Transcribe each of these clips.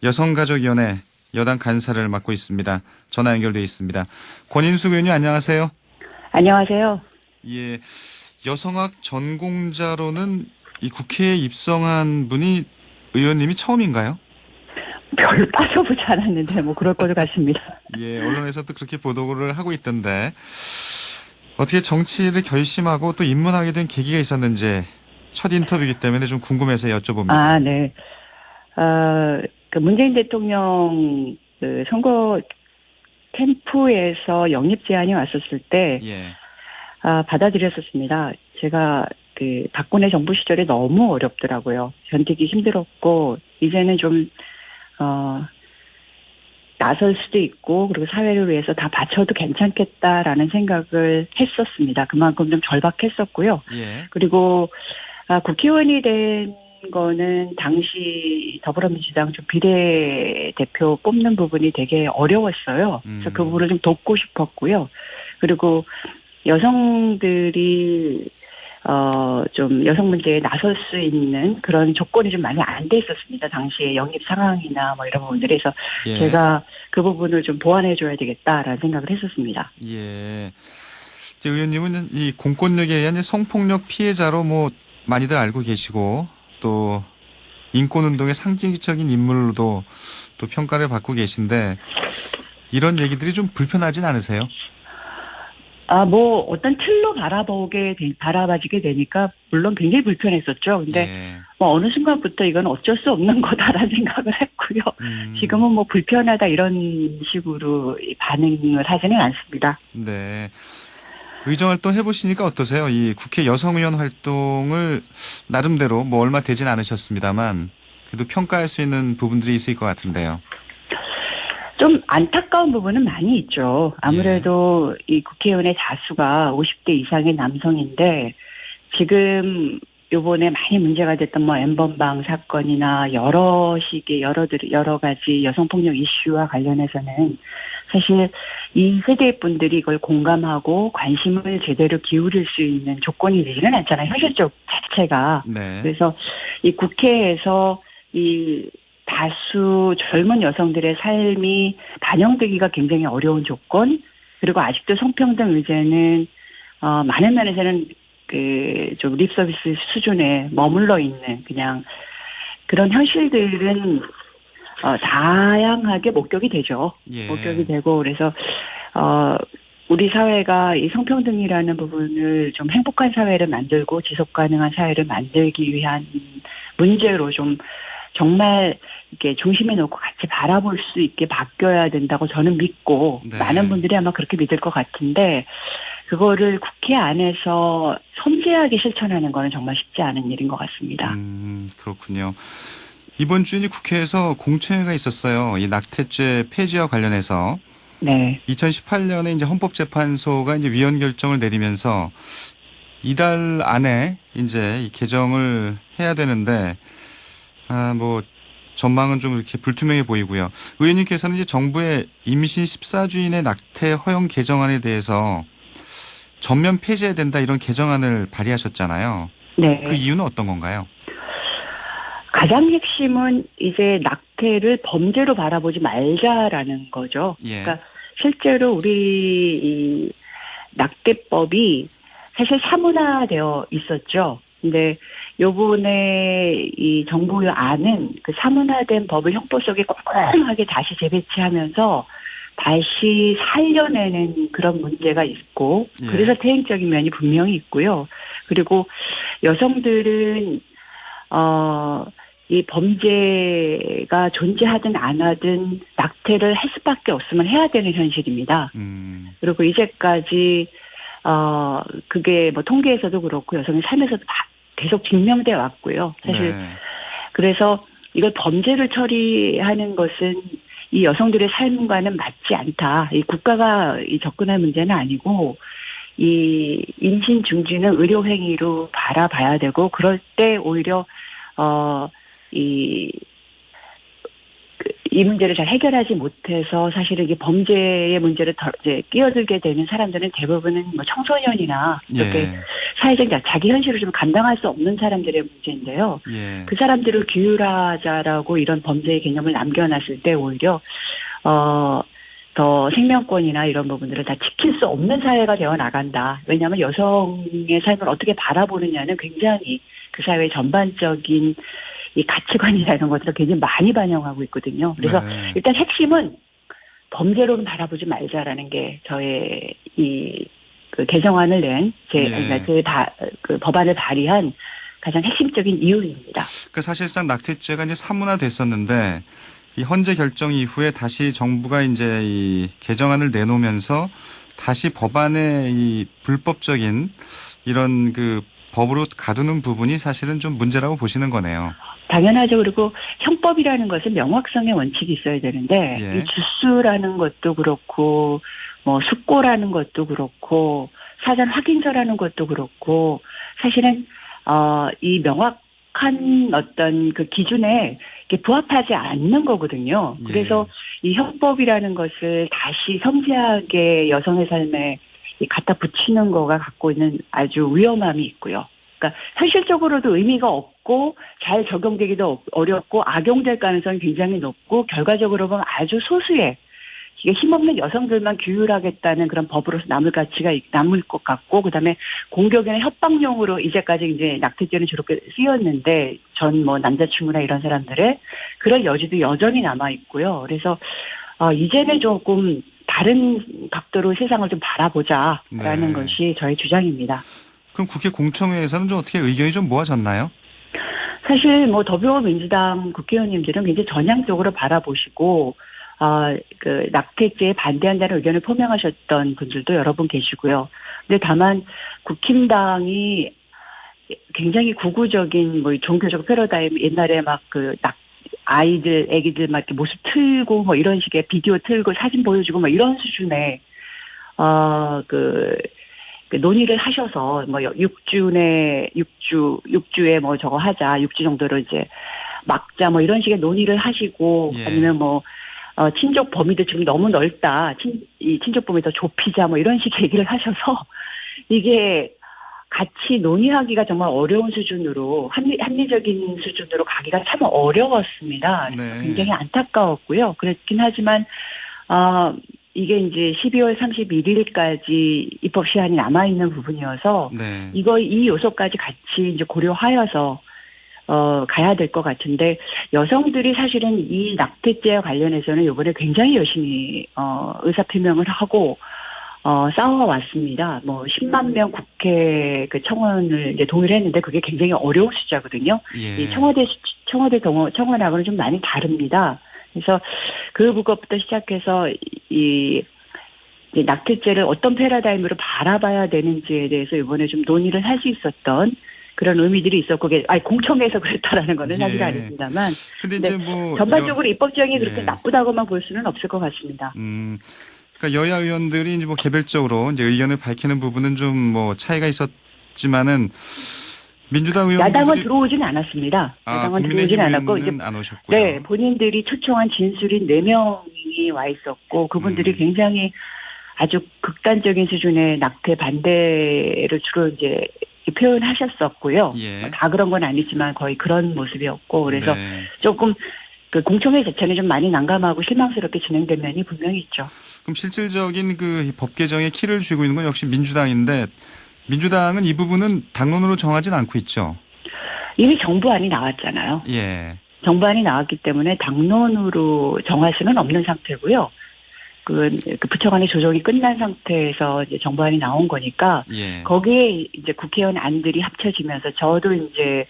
여성가족위원회 여당 간사를 맡고 있습니다. 전화 연결돼 있습니다. 권인숙 의원님 안녕하세요. 안녕하세요. 예, 여성학 전공자로는 이 국회에 입성한 분이 의원님이 처음인가요? 별로 빠져보지 않았는데 뭐 그럴 것 같습니다. 예, 언론에서도 그렇게 보도를 하고 있던데 어떻게 정치를 결심하고 또 입문하게 된 계기가 있었는지 첫 인터뷰이기 때문에 좀 궁금해서 여쭤봅니다. 아, 네. 그 문재인 대통령 그 선거 캠프에서 영입 제안이 왔었을 때 예, 받아들였었습니다. 제가 그 박근혜 정부 시절에 너무 어렵더라고요. 견디기 힘들었고 이제는 좀 나설 수도 있고 그리고 사회를 위해서 다 바쳐도 괜찮겠다라는 생각을 했었습니다. 그만큼 좀 절박했었고요. 예, 그리고 국회의원이 된 거는 당시 더불어민주당 좀 비례대표 뽑는 부분이 되게 어려웠어요. 그래서 그 부분을 좀 돕고 싶었고요. 그리고 여성들이 좀 여성 문제에 나설 수 있는 그런 조건이 좀 많이 안 돼 있었습니다. 당시에 영입 상황이나 뭐 이런 부분들이. 그래서 예. 제가 그 부분을 좀 보완해줘야 되겠다라는 생각을 했었습니다. 예. 이제 의원님은 이 공권력에 의한 성폭력 피해자로 뭐 많이들 알고 계시고 또 인권운동의 상징적인 인물로도 또 평가를 받고 계신데 이런 얘기들이 좀 불편하진 않으세요? 뭐 어떤 틀로 바라봐지게 되니까 물론 굉장히 불편했었죠. 근데 예. 뭐 어느 순간부터 이건 어쩔 수 없는 거다라는 생각을 했고요. 지금은 뭐 불편하다 이런 식으로 반응을 하지는 않습니다. 네. 의정활동 해보시니까 어떠세요? 이 국회 여성위원 활동을 나름대로 뭐 얼마 되진 않으셨습니다만 그래도 평가할 수 있는 부분들이 있을 것 같은데요. 좀 안타까운 부분은 많이 있죠. 아무래도 이 국회의원의 다수가 50대 이상의 남성인데 지금 요번에 많이 문제가 됐던 뭐 엠번방 사건이나 여러 가지 여성폭력 이슈와 관련해서는 사실 이 세대 분들이 이걸 공감하고 관심을 제대로 기울일 수 있는 조건이 되지는 않잖아요. 현실적 자체가. 네. 그래서 이 국회에서 이 다수 젊은 여성들의 삶이 반영되기가 굉장히 어려운 조건, 그리고 아직도 성평등 의제는 많은 면에서는 그 좀 립서비스 수준에 머물러 있는 그냥 그런 현실들은 다양하게 목격이 되죠. 예. 목격이 되고 그래서 우리 사회가 이 성평등이라는 부분을 좀 행복한 사회를 만들고 지속 가능한 사회를 만들기 위한 문제로 좀 정말 이렇게 중심에 놓고 같이 바라볼 수 있게 바뀌어야 된다고 저는 믿고 네. 많은 분들이 아마 그렇게 믿을 것 같은데 그거를 국회 안에서 섬세하게 실천하는 거는 정말 쉽지 않은 일인 것 같습니다. 그렇군요. 이번 주에 국회에서 공청회가 있었어요. 이 낙태죄 폐지와 관련해서. 네. 2018년에 이제 헌법재판소가 이제 위헌 결정을 내리면서 이달 안에 이제 이 개정을 해야 되는데, 뭐, 전망은 좀 이렇게 불투명해 보이고요. 의원님께서는 이제 정부의 임신 14주인의 낙태 허용 개정안에 대해서 전면 폐지해야 된다 이런 개정안을 발의하셨잖아요. 네. 그 이유는 어떤 건가요? 가장 핵심은 이제 낙태를 범죄로 바라보지 말자라는 거죠. 예. 그러니까 실제로 우리 이 낙태법이 사실 사문화되어 있었죠. 근데 요번에 이 정부 안은 그 사문화된 법을 형법 속에 꼼꼼하게 다시 재배치하면서 다시 살려내는 그런 문제가 있고 예. 그래서 퇴행적인 면이 분명히 있고요. 그리고 여성들은 이 범죄가 존재하든 안 하든 낙태를 할 수밖에 없으면 해야 되는 현실입니다. 그리고 이제까지 그게 뭐 통계에서도 그렇고 여성의 삶에서도 계속 증명돼 왔고요. 사실 네. 그래서 이걸 범죄를 처리하는 것은 이 여성들의 삶과는 맞지 않다. 이 국가가 이 접근할 문제는 아니고 이 임신 중지는 의료행위로 바라봐야 되고 그럴 때 오히려 이 문제를 잘 해결하지 못해서 사실은 이게 범죄의 문제를 이제 끼어들게 되는 사람들은 대부분은 뭐 청소년이나 이렇게 사회적 자기 현실을 좀 감당할 수 없는 사람들의 문제인데요. 예. 그 사람들을 규율하자라고 이런 범죄의 개념을 남겨놨을 때 오히려 더 생명권이나 이런 부분들을 다 지킬 수 없는 사회가 되어 나간다. 왜냐하면 여성의 삶을 어떻게 바라보느냐는 굉장히 그 사회의 전반적인 이 가치관이나 이런 것들을 굉장히 많이 반영하고 있거든요. 그래서 네. 일단 핵심은 범죄로는 바라보지 말자라는 게 저의 그 개정안을 낸 그 법안을 발의한 가장 핵심적인 이유입니다. 그 사실상 낙태죄가 이제 사문화됐었는데 이 헌재 결정 이후에 다시 정부가 이제 이 개정안을 내놓으면서 다시 법안의 이 불법적인 이런 그 법으로 가두는 부분이 사실은 좀 문제라고 보시는 거네요. 당연하죠. 그리고 형법이라는 것은 명확성의 원칙이 있어야 되는데 예. 이 주수라는 것도 그렇고 뭐 숙고라는 것도 그렇고 사전 확인서라는 것도 그렇고 사실은 이 명확한 어떤 그 기준에 이게 부합하지 않는 거거든요. 예. 그래서 이 형법이라는 것을 다시 섬세하게 여성의 삶에 갖다 붙이는 거가 갖고 있는 아주 위험함이 있고요. 그러니까 현실적으로도 의미가 없고 잘 적용되기도 어렵고 악용될 가능성이 굉장히 높고 결과적으로 보면 아주 소수의 이게 힘없는 여성들만 규율하겠다는 그런 법으로서 남을 것 같고 그다음에 공격이나 협박용으로 이제까지 이제 낙태죄는 주로 쓰였는데 전 뭐 남자친구나 이런 사람들의 그런 여지도 여전히 남아 있고요. 그래서 이제는 조금 다른 각도로 세상을 좀 바라보자라는 네. 것이 저의 주장입니다. 그럼 국회 공청회에서는 좀 어떻게 의견이 좀 모아졌나요? 사실 뭐 더불어민주당 국회의원님들은 굉장히 전향적으로 바라보시고 그 낙태죄에 반대한다는 의견을 표명하셨던 분들도 여러 분 계시고요. 근데 다만 국힘당이 굉장히 구구적인 뭐 종교적 패러다임 옛날에 막 그 애기들 막 이렇게 모습 틀고 뭐 이런 식의 비디오 틀고 사진 보여주고 뭐 이런 수준의 그 논의를 하셔서 뭐 6주에 뭐 저거 하자 6주 정도로 이제 막자 뭐 이런 식의 논의를 하시고 예. 아니면 뭐 친족 범위도 지금 너무 넓다 이 친족 범위 더 좁히자 뭐 이런 식의 얘기를 하셔서 이게 같이 논의하기가 정말 어려운 수준으로 합리적인 수준으로 가기가 참 어려웠습니다. 네. 굉장히 안타까웠고요. 그렇긴 하지만 이게 이제 12월 31일까지 입법 시한이 남아 있는 부분이어서 네. 이 요소까지 같이 이제 고려하여서 가야 될 것 같은데 여성들이 사실은 이 낙태죄와 관련해서는 이번에 굉장히 열심히 의사표명을 하고 싸워왔습니다. 뭐 10만 명 국회 그 청원을 이제 동의를 했는데 그게 굉장히 어려운 숫자거든요. 예. 이 청와대 청원하고는 좀 많이 다릅니다. 그래서 그것부터 시작해서 이 낙태죄를 어떤 패러다임으로 바라봐야 되는지에 대해서 이번에 좀 논의를 할 수 있었던 그런 의미들이 있었고, 공청회에서 그랬다라는 거는 사실 예. 아닙니다만. 근데 이제 뭐 전반적으로 입법 지형이 예. 그렇게 나쁘다고만 볼 수는 없을 것 같습니다. 그러니까 여야 의원들이 이제 뭐 개별적으로 이제 의견을 밝히는 부분은 좀 뭐 차이가 있었지만은 민주당 의원들이 야당은 들어오진 않았습니다. 야당은 들어오진 않았고 이제 안 오셨고요. 네, 본인들이 초청한 진술인 4명이 와 있었고 그분들이 굉장히 아주 극단적인 수준의 낙태 반대를 주로 이제 표현하셨었고요. 예. 다 그런 건 아니지만 거의 그런 모습이었고 그래서 네. 조금 그 공청회 자체는 좀 많이 난감하고 실망스럽게 진행된 면이 분명히 있죠. 그럼 실질적인 그 법 개정의 키를 쥐고 있는 건 역시 민주당인데 민주당은 이 부분은 당론으로 정하진 않고 있죠. 이미 정부안이 나왔잖아요. 예. 정부안이 나왔기 때문에 당론으로 정할 수는 없는 상태고요. 그 부처 간의 조정이 끝난 상태에서 이제 정부안이 나온 거니까 예. 거기에 이제 국회의원 안들이 합쳐지면서 저도 이제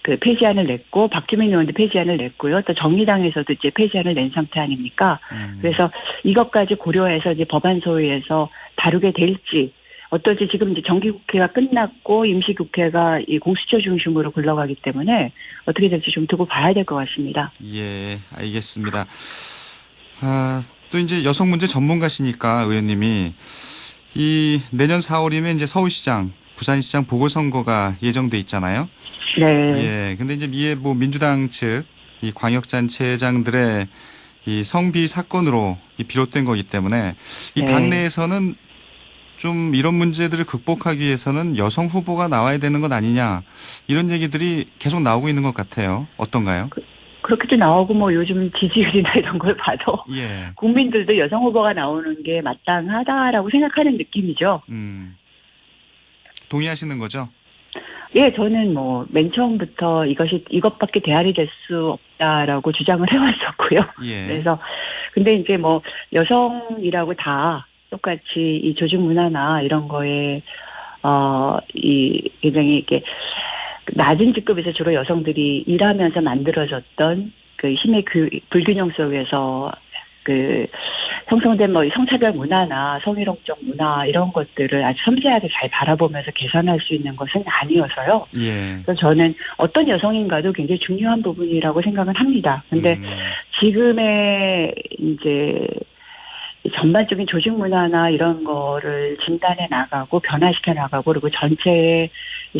그 폐지안을 냈고 박주민 의원도 폐지안을 냈고요. 또 정의당에서도 이제 폐지안을 낸 상태 아닙니까? 그래서 이것까지 고려해서 이제 법안소위에서 다루게 될지 어떨지 지금 이제 정기국회가 끝났고 임시국회가 이 공수처 중심으로 굴러가기 때문에 어떻게 될지 좀 두고 봐야 될 것 같습니다. 예, 알겠습니다. 또 이제 여성 문제 전문가시니까 의원님이 이 내년 4월이면 이제 서울시장, 부산시장 보궐선거가 예정돼 있잖아요. 네. 예. 근데 이제 이에 뭐 민주당 측 이 광역단체장들의 이 성비 사건으로 비롯된 거기 때문에 이 네. 당내에서는 좀 이런 문제들을 극복하기 위해서는 여성 후보가 나와야 되는 것 아니냐 이런 얘기들이 계속 나오고 있는 것 같아요. 어떤가요? 그렇게도 나오고 뭐 요즘 지지율이나 이런 걸 봐도 예. 국민들도 여성 후보가 나오는 게 마땅하다라고 생각하는 느낌이죠. 동의하시는 거죠? 예, 저는 뭐 맨 처음부터 이것밖에 대안이 될 수 없다라고 주장을 해왔었고요. 예. 그래서 근데 이제 뭐 여성이라고 다 똑같이 이 조직 문화나 이런 거에 이 굉장히 이렇게 낮은 직급에서 주로 여성들이 일하면서 만들어졌던 그 힘의 불균형 속에서 그 형성된 뭐 성차별 문화나 성희롱적 문화 이런 것들을 아주 섬세하게 잘 바라보면서 개선할 수 있는 것은 아니어서요. 예. 그래서 저는 어떤 여성인가도 굉장히 중요한 부분이라고 생각은 합니다. 근데 지금의 이제 전반적인 조직 문화나 이런 거를 진단해 나가고 변화시켜 나가고 그리고 전체의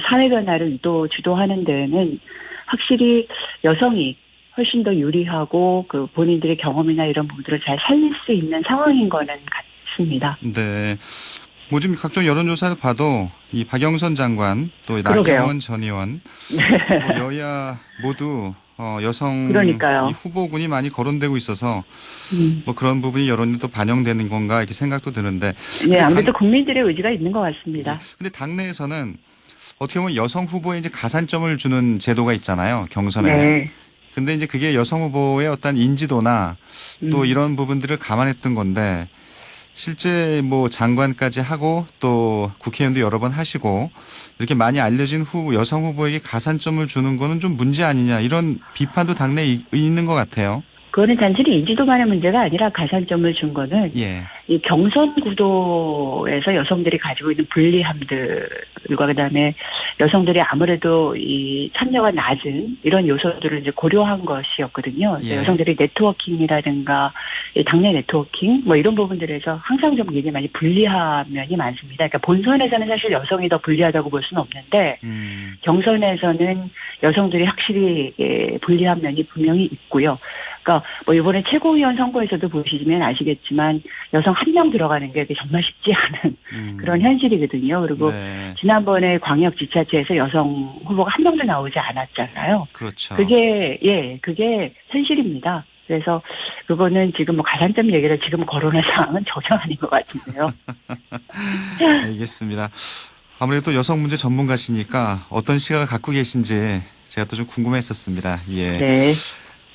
사회 변화를 주도하는 데에는 확실히 여성이 훨씬 더 유리하고 그 본인들의 경험이나 이런 부분들을 잘 살릴 수 있는 상황인 거는 같습니다. 네. 뭐 지금 각종 여론조사를 봐도 이 박영선 장관 또 그러게요. 나경원 전 의원 뭐 여야 모두 여성 그러니까요. 이 후보군이 많이 거론되고 있어서 뭐 그런 부분이 여론에 또 반영되는 건가 이렇게 생각도 드는데. 네, 아무래도 국민들의 의지가 있는 것 같습니다. 근데 당내에서는 어떻게 보면 여성 후보에 이제 가산점을 주는 제도가 있잖아요. 경선에. 네. 근데 이제 그게 여성 후보의 어떤 인지도나 또 이런 부분들을 감안했던 건데 실제 뭐 장관까지 하고 또 국회의원도 여러 번 하시고 이렇게 많이 알려진 여성 후보에게 가산점을 주는 거는 좀 문제 아니냐 이런 비판도 당내에 있는 것 같아요. 그거는 단순히 인지도만의 문제가 아니라 가산점을 준 거는 예. 이 경선 구도에서 여성들이 가지고 있는 불리함들과 그다음에 여성들이 아무래도 이 참여가 낮은 이런 요소들을 이제 고려한 것이었거든요. 예. 여성들이 네트워킹이라든가 이 당내 네트워킹 뭐 이런 부분들에서 항상 좀 굉장히 많이 불리한 면이 많습니다. 그러니까 본선에서는 사실 여성이 더 불리하다고 볼 수는 없는데 경선에서는 여성들이 확실히 불리한 면이 분명히 있고요. 그러니까 뭐 이번에 최고위원 선거에서도 보시면 아시겠지만 여성 한 명 들어가는 게 정말 쉽지 않은 그런 현실이거든요. 그리고 네. 지난번에 광역지자체에서 여성 후보가 한 명도 나오지 않았잖아요. 그렇죠. 그게 현실입니다. 그래서 그거는 지금 뭐 가산점 얘기를 지금 거론할 상황은 전혀 아닌 것 같은데요. 알겠습니다. 아무래도 여성 문제 전문가시니까 어떤 시각을 갖고 계신지 제가 또 좀 궁금했었습니다. 예. 네.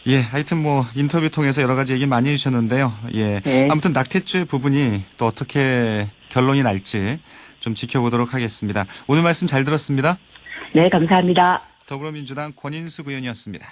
예, 하여튼 뭐 인터뷰 통해서 여러 가지 얘기 많이 해주셨는데요. 예. 네. 아무튼 낙태죄 부분이 또 어떻게 결론이 날지 좀 지켜보도록 하겠습니다. 오늘 말씀 잘 들었습니다. 네, 감사합니다. 더불어민주당 권인숙 의원이었습니다.